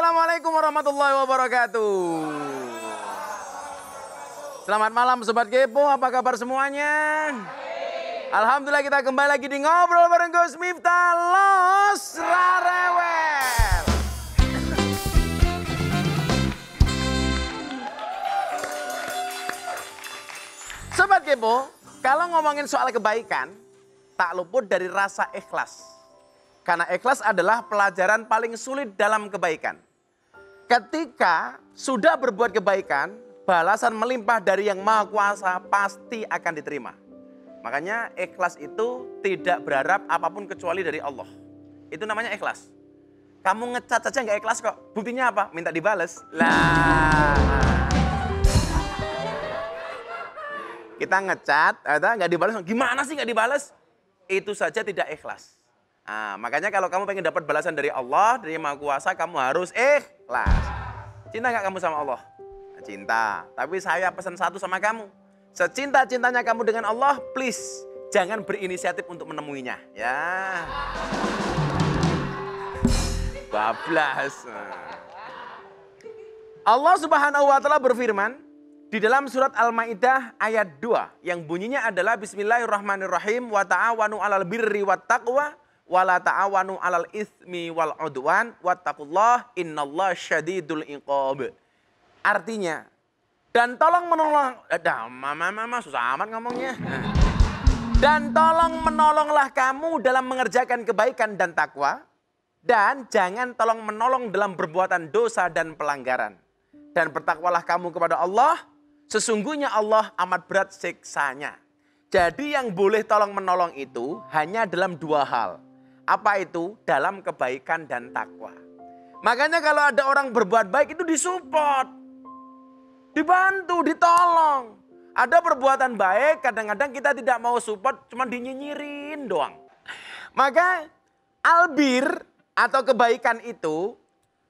Assalamualaikum warahmatullahi wabarakatuh. Selamat malam Sobat Kepo, apa kabar semuanya? Alhamdulillah kita kembali lagi di Ngobrol bareng Gus Miftah Los Rarewel. Sobat Kepo, kalau ngomongin soal kebaikan, tak luput dari rasa ikhlas. Karena ikhlas adalah pelajaran paling sulit dalam kebaikan. Ketika sudah berbuat kebaikan, balasan melimpah dari Yang Maha Kuasa pasti akan diterima. Makanya ikhlas itu tidak berharap apapun kecuali dari Allah. Itu namanya ikhlas. Kamu ngecat saja nggak ikhlas kok. Buktinya apa? Minta dibales. Lah. Kita ngecat, nggak dibales. Gimana sih nggak dibales? Itu saja tidak ikhlas. Nah, makanya kalau kamu pengen dapat balasan dari Allah, dari Yang Maha Kuasa, kamu harus ikhlas. Cinta nggak kamu sama Allah? Cinta. Tapi saya pesan satu sama kamu. Secinta-cintanya kamu dengan Allah, please jangan berinisiatif untuk menemuinya. Ya. Bablas. Allah Subhanahu wa taala berfirman di dalam surat Al-Maidah ayat 2 yang bunyinya adalah Bismillahirrahmanirrahim wa ta'awanu 'alal birri wat taqwa wala ta'awanu 'alal itsmi wal 'udwan wattaqullah innallaha syadidul iqab. Artinya, dan tolong menolong, susah amat ngomongnya. Dan tolong menolonglah kamu dalam mengerjakan kebaikan dan takwa, dan jangan tolong menolong dalam perbuatan dosa dan pelanggaran. Dan bertakwalah kamu kepada Allah, sesungguhnya Allah amat berat siksanya. Jadi yang boleh tolong menolong itu hanya dalam dua hal. Apa itu? Dalam kebaikan dan takwa. Makanya kalau ada orang berbuat baik itu disupport. Dibantu, ditolong. Ada perbuatan baik, kadang-kadang kita tidak mau support, cuma dinyinyirin doang. Maka albir atau kebaikan itu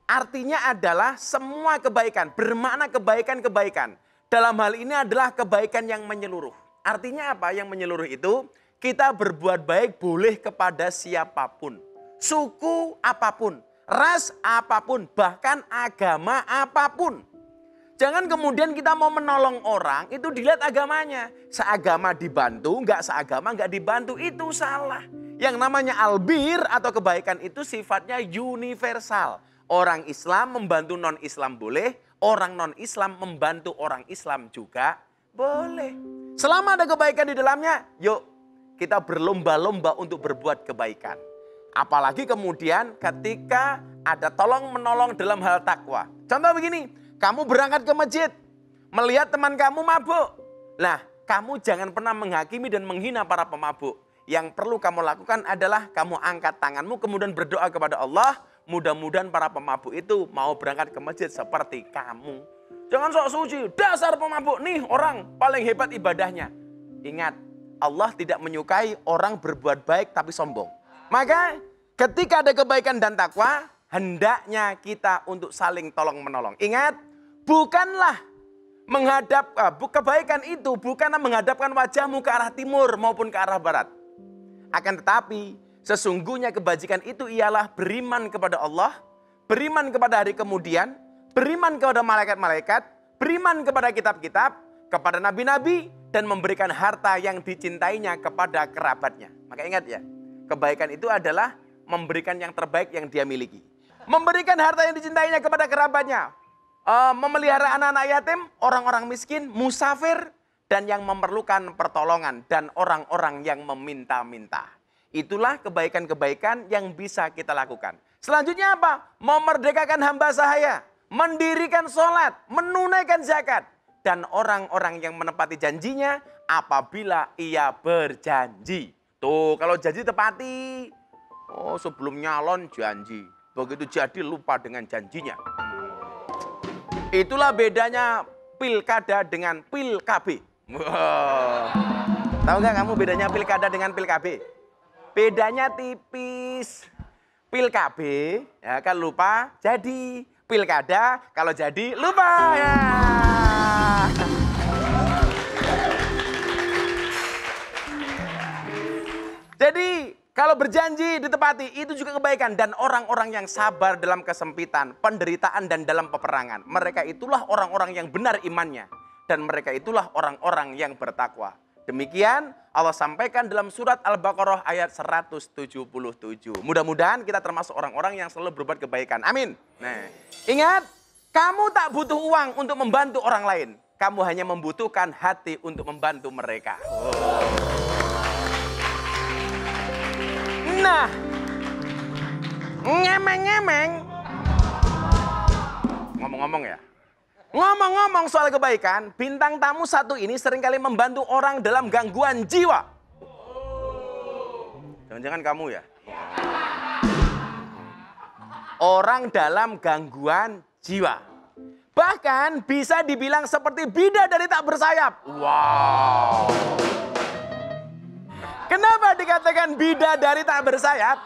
artinya adalah semua kebaikan, bermakna kebaikan-kebaikan. Dalam hal ini adalah kebaikan yang menyeluruh. Artinya apa yang menyeluruh itu? Kita berbuat baik boleh kepada siapapun. Suku apapun, ras apapun, bahkan agama apapun. Jangan kemudian kita mau menolong orang, itu dilihat agamanya. Seagama dibantu, enggak seagama enggak dibantu, itu salah. Yang namanya albir atau kebaikan itu sifatnya universal. Orang Islam membantu non-Islam boleh, orang non-Islam membantu orang Islam juga boleh. Selama ada kebaikan di dalamnya, yuk kita berlomba-lomba untuk berbuat kebaikan. Apalagi kemudian ketika ada tolong menolong dalam hal takwa. Contoh begini, kamu berangkat ke masjid, melihat teman kamu mabuk. Nah, kamu jangan pernah menghakimi dan menghina para pemabuk. Yang perlu kamu lakukan adalah kamu angkat tanganmu kemudian berdoa kepada Allah. Mudah-mudahan para pemabuk itu mau berangkat ke masjid seperti kamu. Jangan sok suci, dasar pemabuk nih orang paling hebat ibadahnya. Ingat, Allah tidak menyukai orang berbuat baik tapi sombong. Maka ketika ada kebaikan dan takwa, hendaknya kita untuk saling tolong menolong. Ingat, bukanlah kebaikan itu bukanlah menghadapkan wajahmu ke arah timur maupun ke arah barat. Akan tetapi sesungguhnya kebajikan itu ialah beriman kepada Allah, beriman kepada hari kemudian, beriman kepada malaikat-malaikat, beriman kepada kitab-kitab, kepada nabi-nabi, dan memberikan harta yang dicintainya kepada kerabatnya. Maka ingat ya, kebaikan itu adalah memberikan yang terbaik yang dia miliki. Memberikan harta yang dicintainya kepada kerabatnya. Memelihara anak-anak yatim, orang-orang miskin, musafir, dan yang memerlukan pertolongan, dan orang-orang yang meminta-minta. Itulah kebaikan-kebaikan yang bisa kita lakukan. Selanjutnya apa? Memerdekakan hamba sahaya, mendirikan sholat, menunaikan zakat. Dan orang-orang yang menepati janjinya apabila ia berjanji. Tuh, kalau janji tepati. Oh, sebelum nyalon janji. Begitu jadi lupa dengan janjinya. Itulah bedanya pilkada dengan pil KB. Wow. Tahu nggak kamu bedanya pilkada dengan pil KB? Bedanya tipis. Pil KB, ya kan lupa jadi. Pilkada, kalau jadi lupa. Ya. Jadi kalau kalau berjanji ditepati, itu juga kebaikan. Dan orang-orang yang sabar dalam kesempitan, penderitaan, dan dalam peperangan. Mereka itulah orang-orang yang benar imannya. Dan mereka itulah orang-orang yang bertakwa. Demikian Allah sampaikan dalam surat Al-Baqarah ayat 177. Mudah-mudahan kita termasuk orang-orang yang selalu berbuat kebaikan. Amin. Nah, ingat, kamu tak butuh uang untuk membantu orang lain. Kamu hanya membutuhkan hati untuk membantu mereka. Nah, ngemeng-ngemeng. Ngomong-ngomong ya. Ngomong-ngomong soal kebaikan, bintang tamu satu ini seringkali membantu orang dalam gangguan jiwa. Jangan-jangan kamu ya? Orang dalam gangguan jiwa. Bahkan bisa dibilang seperti bidadari tak bersayap. Wow. Kenapa dikatakan bidadari tak bersayap?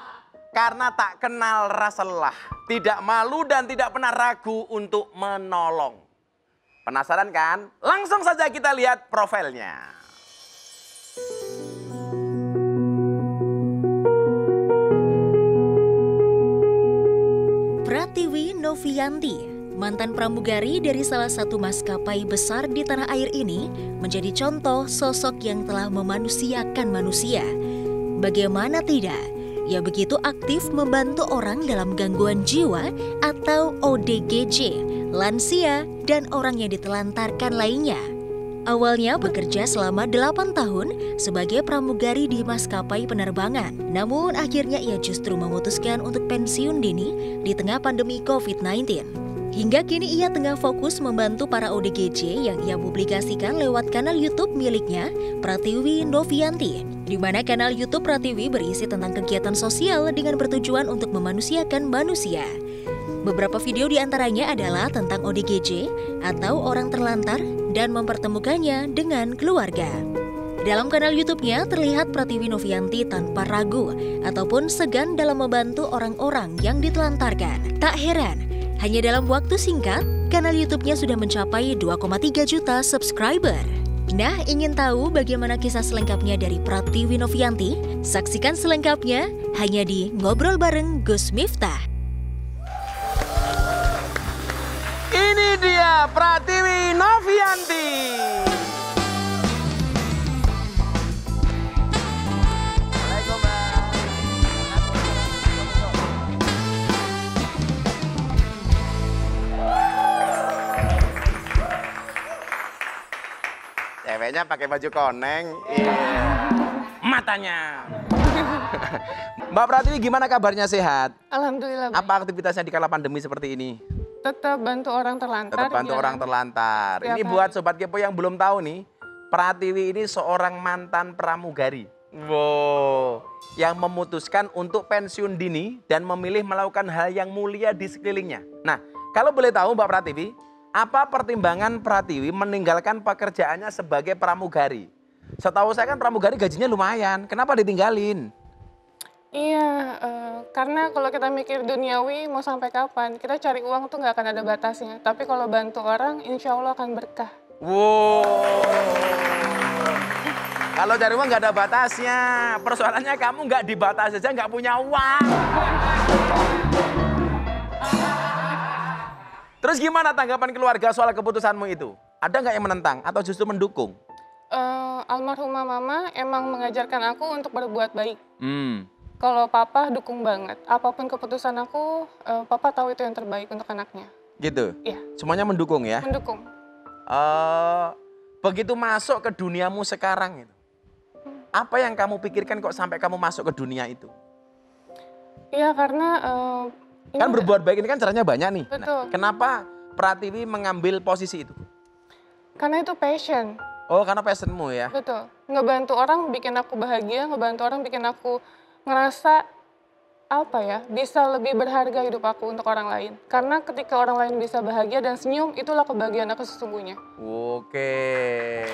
Karena tak kenal rasa lelah, tidak malu dan tidak pernah ragu untuk menolong. Penasaran kan? Langsung saja kita lihat profilnya. Pratiwi Novianti, mantan pramugari dari salah satu maskapai besar di tanah air ini, menjadi contoh sosok yang telah memanusiakan manusia. Bagaimana tidak? Ia begitu aktif membantu orang dalam gangguan jiwa atau ODGJ, lansia, dan orang yang ditelantarkan lainnya. Awalnya bekerja selama 8 tahun sebagai pramugari di maskapai penerbangan. Namun akhirnya ia justru memutuskan untuk pensiun dini di tengah pandemi COVID-19. Hingga kini ia tengah fokus membantu para ODGJ yang ia publikasikan lewat kanal YouTube miliknya, Pratiwi Novianti, di mana kanal YouTube Pratiwi berisi tentang kegiatan sosial dengan bertujuan untuk memanusiakan manusia. Beberapa video diantaranya adalah tentang ODGJ atau orang terlantar dan mempertemukannya dengan keluarga. Dalam kanal YouTube-nya terlihat Pratiwi Novianti tanpa ragu ataupun segan dalam membantu orang-orang yang ditelantarkan. Tak heran, hanya dalam waktu singkat, kanal YouTube-nya sudah mencapai 2,3 juta subscriber. Nah, ingin tahu bagaimana kisah selengkapnya dari Pratiwi Novianti? Saksikan selengkapnya hanya di Ngobrol Bareng Gus Miftah. Ini dia Pratiwi Novianti. Ceweknya pakai baju koneng, matanya. Mbak Pratiwi, gimana kabarnya, sehat? Alhamdulillah. Apa aktivitasnya di kala pandemi seperti ini? Tetap bantu orang terlantar. Tetap bantu orang terlantar. Ini buat Sobat Kepo yang belum tahu nih, Pratiwi ini seorang mantan pramugari. Wow, yang memutuskan untuk pensiun dini dan memilih melakukan hal yang mulia di sekelilingnya. Nah, kalau boleh tahu Mbak Pratiwi, apa pertimbangan Pratiwi meninggalkan pekerjaannya sebagai pramugari? Setahu saya kan pramugari gajinya lumayan, kenapa ditinggalin? Iya, karena kalau kita mikir duniawi mau sampai kapan, kita cari uang tuh nggak akan ada batasnya. Tapi kalau bantu orang, insya Allah akan berkah. Wow, kalau cari uang nggak ada batasnya. Persoalannya kamu nggak dibatasi aja, nggak punya uang. Terus gimana tanggapan keluarga soal keputusanmu itu? Ada nggak yang menentang atau justru mendukung? Almarhumah mama emang mengajarkan aku untuk berbuat baik. Kalau papa dukung banget. Apapun keputusan aku, papa tahu itu yang terbaik untuk anaknya. Gitu? Iya. Semuanya mendukung ya? Mendukung. Begitu masuk ke duniamu sekarang itu, apa yang kamu pikirkan kok sampai kamu masuk ke dunia itu? Iya, karena kan berbuat baik ini kan caranya banyak nih. Betul. Nah, kenapa Pratiwi mengambil posisi itu? Karena itu passion. Oh, karena passionmu ya? Betul. Ngebantu orang bikin aku bahagia, ngebantu orang bikin aku ngerasa apa ya, bisa lebih berharga hidup aku untuk orang lain. Karena ketika orang lain bisa bahagia dan senyum, itulah kebahagiaan aku sesungguhnya. Oke.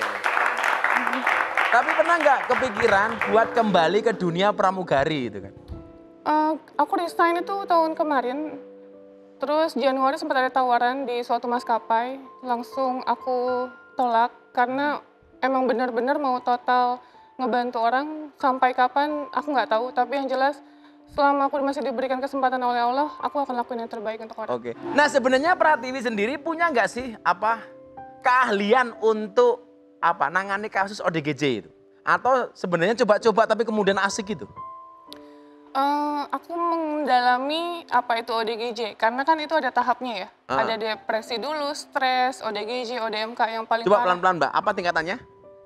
Tapi pernah nggak kepikiran buat kembali ke dunia pramugari itu kan? Aku resign itu tahun kemarin. Terus Januari sempat ada tawaran di suatu maskapai. Langsung aku tolak karena emang benar-benar mau total ngebantu orang sampai kapan aku nggak tahu. Tapi yang jelas selama aku masih diberikan kesempatan oleh Allah, aku akan lakuin yang terbaik untuk orang. Oke. Nah sebenarnya Pratiwi sendiri punya nggak sih keahlian untuk nangani kasus ODGJ itu? Atau sebenarnya coba-coba tapi kemudian asik gitu? Aku mendalami apa itu ODGJ, karena kan itu ada tahapnya ya. Ada depresi dulu, stres, ODGJ, ODMK yang paling Coba parah. pelan-pelan Mbak, apa tingkatannya?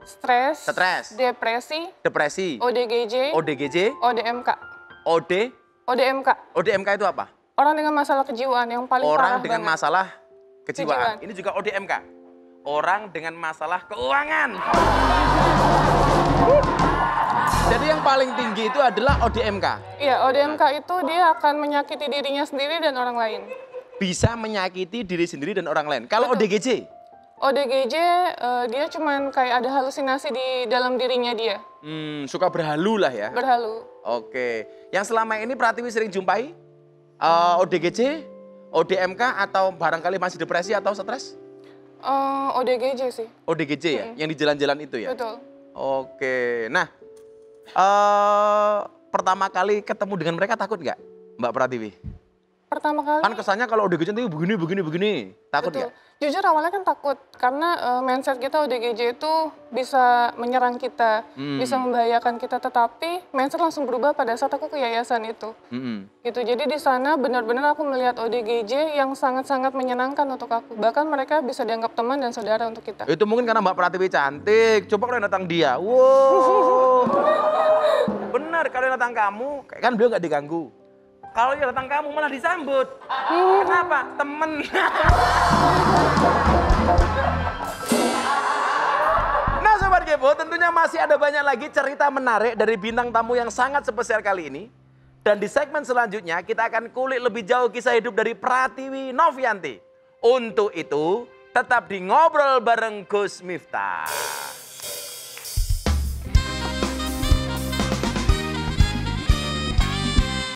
Stres, Stres. depresi, ODGJ, ODMK. ODMK. ODMK itu apa? Orang dengan masalah kejiwaan yang paling parah Orang dengan banget. masalah kejiwaan. Kejiwaan. Ini juga ODMK. Orang dengan masalah keuangan. Jadi yang paling tinggi itu adalah ODMK. Iya, ODMK itu dia akan menyakiti dirinya sendiri dan orang lain. Bisa menyakiti diri sendiri dan orang lain. Kalau ODGJ? ODGJ dia cuman kayak ada halusinasi di dalam dirinya dia. Suka berhalu lah ya. Berhalu. Oke. Yang selama ini Pratiwi sering jumpai ODGJ, ODMK atau barangkali masih depresi atau stres? ODGJ sih. ODGJ ya, yang di jalan-jalan itu ya? Betul. Oke. Nah, pertama kali ketemu dengan mereka takut nggak Mbak Pratiwi? Pertama kali. Kan kesannya kalau ODGJ itu begini. Takut Betul. nggak? Jujur awalnya kan takut karena mindset kita ODGJ itu bisa menyerang kita, bisa membahayakan kita. Tetapi mindset langsung berubah pada saat aku ke yayasan itu. Gitu. Jadi di sana benar-benar aku melihat ODGJ yang sangat-sangat menyenangkan untuk aku. Bahkan mereka bisa dianggap teman dan saudara untuk kita. Itu mungkin karena Mbak Pratiwi cantik. Coba kalau datang dia, wow. Benar, kalau datang kamu, kan beliau nggak diganggu. Kalau yang datang kamu malah disambut. Kenapa? Temen. Nah Sobat Kepo, tentunya masih ada banyak lagi cerita menarik dari bintang tamu yang sangat spesial kali ini. Dan di segmen selanjutnya kita akan kulik lebih jauh kisah hidup dari Pratiwi Novianti. Untuk itu tetap di Ngobrol bareng Gus Miftah.